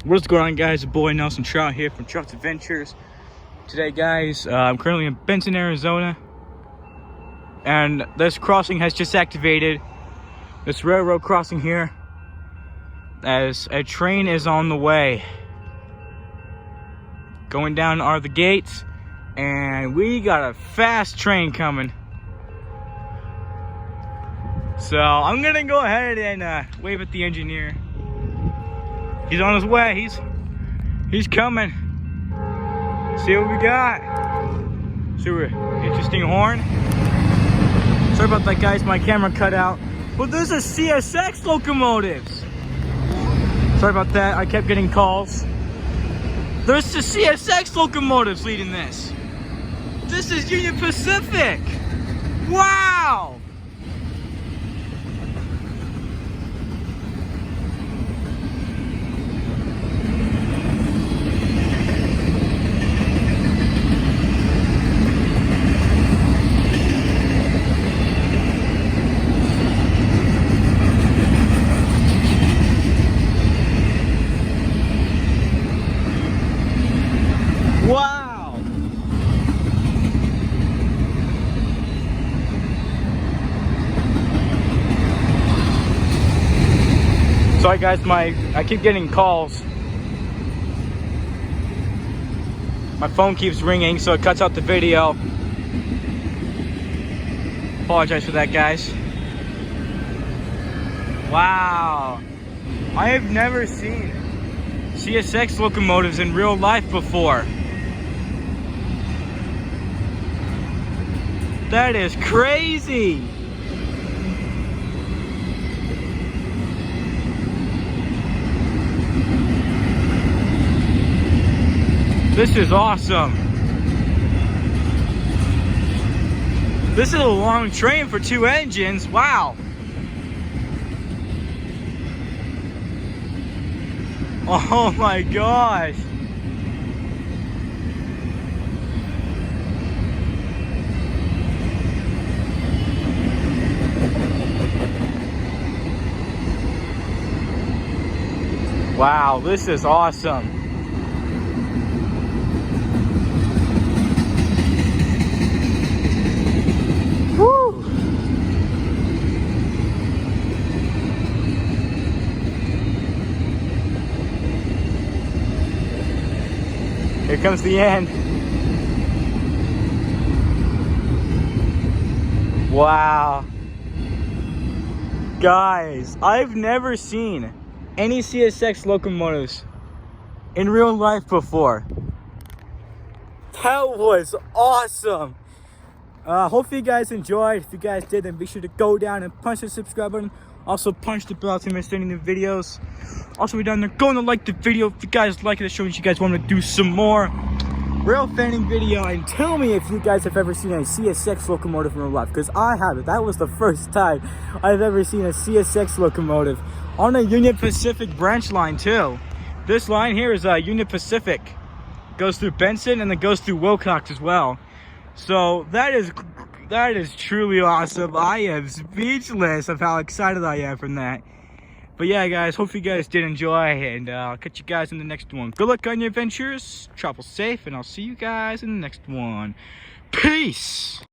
What's going on, guys? Your boy Nelson Trout here from Trout's Adventures. Today, guys, I'm currently in Benson, Arizona, and this crossing has just activated. This railroad crossing here, as a train is on the way. Going down are the gates, and we got a fast train coming. So I'm gonna go ahead and wave at the engineer. He's on his way. He's coming. See what we got. Super interesting horn. Sorry about that, guys. My camera cut out. But this is CSX locomotives. Sorry about that. I kept getting calls. There's the CSX locomotives leading this. This is Union Pacific. Wow. Wow! Sorry, guys, I keep getting calls. My phone keeps ringing, so it cuts out the video. Apologize for that, guys. Wow! I have never seen CSX locomotives in real life before. That is crazy! This is awesome. This is a long train for 2 engines. Wow. Oh my gosh. Wow, this is awesome. Woo! Here comes the end. Wow. Guys, I've never seen any CSX locomotives in real life before. That was awesome. Hopefully you guys enjoyed. If you guys did, then be sure to go down and punch the subscribe button. Also punch the bell to miss any new videos. Also be down there going to like the video. If you guys like it, it shows you guys want to do some more rail fanning video, and tell me if you guys have ever seen a CSX locomotive in real life, because I haven't. That was the first time I've ever seen a CSX locomotive on a Union Pacific branch line too. This line here is Union Pacific. Goes through Benson and then goes through Wilcox as well. So that is truly awesome. I am speechless of how excited I am from that. But yeah, guys, hope you guys did enjoy, and I'll catch you guys in the next one. Good luck on your adventures, travel safe, and I'll see you guys in the next one. Peace!